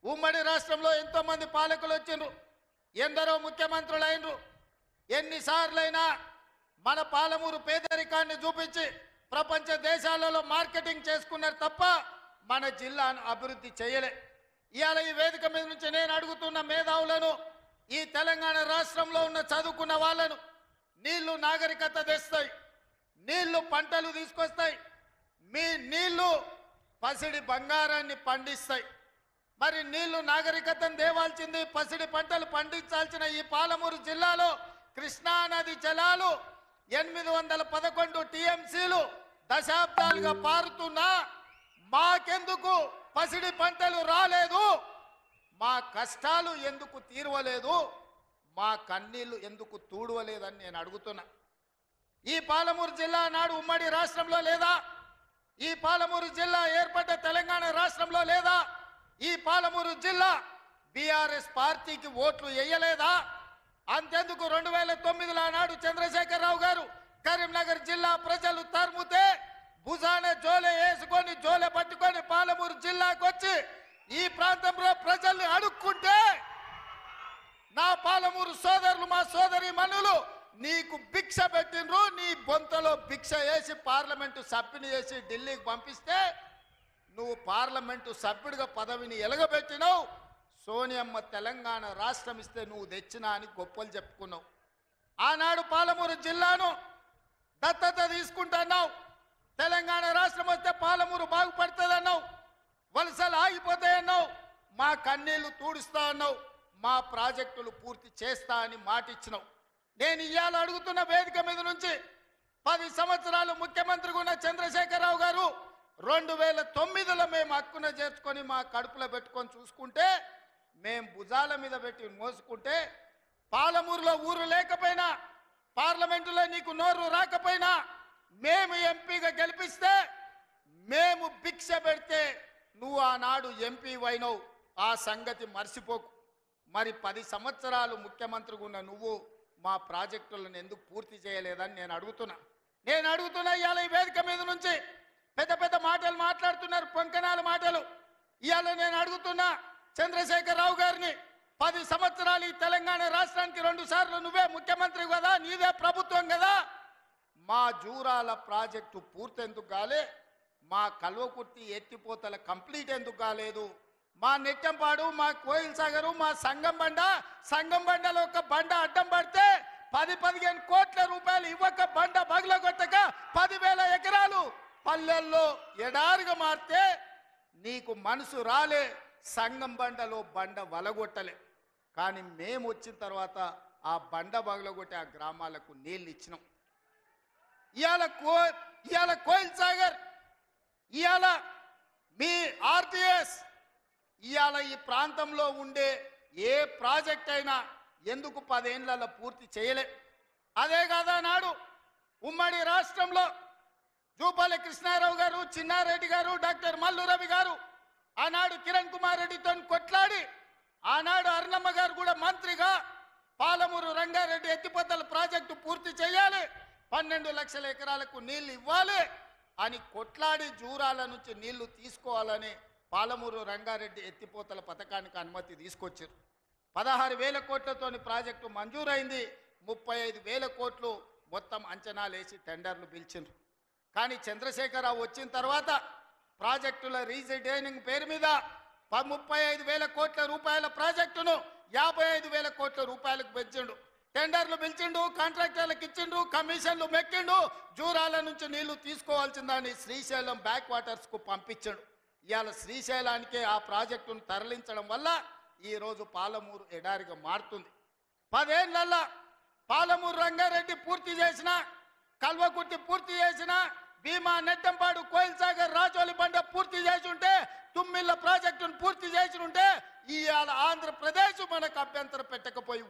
ఉమ్మడి రాష్ట్రంలో ఎంతో మంది పాలకులు వచ్చిండ్రు, ఎందరో ముఖ్యమంత్రులు అయినరు. ఎన్నిసార్లైనా మన పాలమూరు పేదరికాన్ని చూపించి ప్రపంచ దేశాలలో మార్కెటింగ్ చేసుకున్నారు తప్ప మన జిల్లాను అభివృద్ధి చేయలే. ఇవాళ ఈ వేదిక మీద నుంచి నేను అడుగుతున్న మేధావులను, ఈ తెలంగాణ రాష్ట్రంలో ఉన్న చదువుకున్న వాళ్ళను, నీళ్లు నాగరికత తెస్తాయి, నీళ్లు పంటలు తీసుకొస్తాయి, మీ నీళ్లు పసిడి బంగారాన్ని పండిస్తాయి. మరి నీళ్లు నాగరికతను దేవాల్సింది, పసిడి పంటలు పండించాల్సిన ఈ పాలమూరు జిల్లాలో కృష్ణా నది జలాలు 811 టీఎంసీలు దశాబ్దాలుగా పారుతున్నా మాకెందుకు పసిడి పంటలు రాలేదు? మా కష్టాలు ఎందుకు తీరవలేదు? మా కన్నీళ్లు ఎందుకు తూడవలేదని నేను అడుగుతున్నా. ఈ పాలమూరు జిల్లా నాడు ఉమ్మడి రాష్ట్రంలో లేదా? ఈ పాలమూరు జిల్లా ఏర్పడ్డ తెలంగాణ రాష్ట్రంలో లేదా? ఈ పాలమూరు జిల్లా బీఆర్ఎస్ పార్టీకి ఓట్లు వేయలేదా? అంతెందుకు 2009లో నాడు చంద్రశేఖరరావు గారు కరీంనగర్ జిల్లా ప్రజలు తరుముతే భుజాన జోలె వేసుకొని జోలె పట్టుకొని పాలమూరు జిల్లాకు వచ్చి ఈ ప్రాంతంలో ప్రజల్ని అడుక్కుంటే నా పాలమూరు సోదరులు, మా సోదరి మనులు నీకు భిక్ష పెట్టినరు. నీ బొంతలో భిక్ష వేసి పార్లమెంటు సభ్యుని చేసి ఢిల్లీకి పంపిస్తే నువ్వు పార్లమెంటు సభ్యుడిగా పదవిని ఎలగబెట్టినావు. సోనియమ్మ తెలంగాణ రాష్ట్రం ఇస్తే నువ్వు తెచ్చినా అని గొప్పలు చెప్పుకున్నావు. ఆనాడు పాలమూరు జిల్లాను దత్తత తీసుకుంటున్నావు. తెలంగాణ రాష్ట్రం వస్తే పాలమూరు బాగుపడుతుందన్నావు. వలసలు ఆగిపోతాయన్నావు. మా కన్నీళ్లు తూడుస్తా అన్నావు. మా ప్రాజెక్టులు పూర్తి చేస్తా అని మాటిచ్చినావు. నేను ఇవాళ అడుగుతున్న వేదిక మీద నుంచి 10 సంవత్సరాలు ముఖ్యమంత్రిగా ఉన్న చంద్రశేఖరరావు గారు 2009లో మేము హక్కున చేర్చుకొని మా కడుపులో పెట్టుకొని చూసుకుంటే, మేము భుజాల మీద పెట్టి మోసుకుంటే, పాలమూరులో ఊరు లేకపోయినా, పార్లమెంటులో నీకు నోరు రాకపోయినా, మేము ఎంపీగా గెలిపిస్తే మేము భిక్ష పెడితే నువ్వు ఆనాడు ఎంపీ అయినవు. ఆ సంగతి మర్చిపోకు. మరి 10 సంవత్సరాలు ముఖ్యమంత్రిగా ఉన్న నువ్వు మా ప్రాజెక్టులను ఎందుకు పూర్తి చేయలేదని నేను అడుగుతున్నా. ఇవాళ ఈ వేదిక మీద నుంచి పెద్ద పెద్ద మాటలు మాట్లాడుతున్నారు, పొంకనాల మాటలు. ఇవాళ నేను అడుగుతున్నా చంద్రశేఖరరావు గారిని, 10 సంవత్సరాలు ఈ తెలంగాణ రాష్ట్రానికి 2 సార్లు నువ్వే ముఖ్యమంత్రి కదా, నీదే ప్రభుత్వం కదా, మా జూరాల ప్రాజెక్టు పూర్తి ఎందుకు కాలే? మా కల్వకుర్తి ఎత్తిపోతల కంప్లీట్ ఎందుకు కాలేదు? మా నెట్టంపాడు, మా కోయిల్ సాగరు, మా సంగం బండలో ఒక బండ అడ్డం పడితే 10-15 కోట్ల రూపాయలు ఇవ్వక బండ బగలగొట్టక 10,000 ఎకరాలు పల్లెల్లో ఎడారిగా మారితే నీకు మనసు రాలే. సంగం బండలో బండ వలగొట్టలే. కానీ మేము వచ్చిన తర్వాత ఆ బండ బగలగొట్టి ఆ గ్రామాలకు నీళ్ళు ఇచ్చినాం. ఇవాళ కోయిల్ సాగర్, ఇవాళ మీ ఆర్టీఎస్, ఇవాళ ఈ ప్రాంతంలో ఉండే ఏ ప్రాజెక్ట్ అయినా ఎందుకు 10 ఏళ్లలో పూర్తి చేయలే? అదే కాదా నాడు ఉమ్మడి రాష్ట్రంలో జూపల్లి కృష్ణారావు గారు, చిన్నారెడ్డి గారు, డాక్టర్ మల్లు రవి గారు ఆనాడు కిరణ్ కుమార్ రెడ్డితో కొట్లాడి, ఆనాడు అరుణమ్మ గారు కూడా మంత్రిగా పాలమూరు రంగారెడ్డి ఎత్తిపోతల ప్రాజెక్టు పూర్తి చేయాలి, 12 లక్షల ఎకరాలకు నీళ్లు ఇవ్వాలి అని కొట్లాడి జూరాల నుంచి నీళ్లు తీసుకోవాలని పాలమూరు రంగారెడ్డి ఎత్తిపోతల పథకానికి అనుమతి తీసుకొచ్చారు. 16,000 కోట్లతోని ప్రాజెక్టు మంజూరైంది. 35,000 కోట్లు మొత్తం అంచనాలు వేసి టెండర్లు పిలిచిండ్రు. కానీ చంద్రశేఖరరావు వచ్చిన తర్వాత ప్రాజెక్టుల రీజైనింగ్ పేరు మీద 35,000 కోట్ల రూపాయల ప్రాజెక్టును 55,000 కోట్ల రూపాయలకు పెంచిండు. టెండర్లు పిలిచిండు, కాంట్రాక్టర్లకు ఇచ్చిండు, కమిషన్లు మెక్కిండు. జూరాల నుంచి నీళ్లు తీసుకోవాల్సిందని శ్రీశైలం బ్యాక్ వాటర్స్కు పంపించాడు. ఇవాళ శ్రీశైలానికే ఆ ప్రాజెక్టును తరలించడం వల్ల ఈరోజు పాలమూరు ఎడారిగా మారుతుంది. 10 ఏళ్లలో పాలమూరు రంగారెడ్డి పూర్తి చేసిన, కల్వకుర్తి పూర్తి చేసిన, భీమా, నెట్టంపాడు, కోయిల్ సాగర్, రాజోలి బండ పూర్తి చేసి ఉంటే, తుమ్మిళ్ళ ప్రాజెక్టును పూర్తి చేసి ఉంటే ఇవాళ ఆంధ్రప్రదేశ్ మనకు అభ్యంతరం పెట్టకపోయి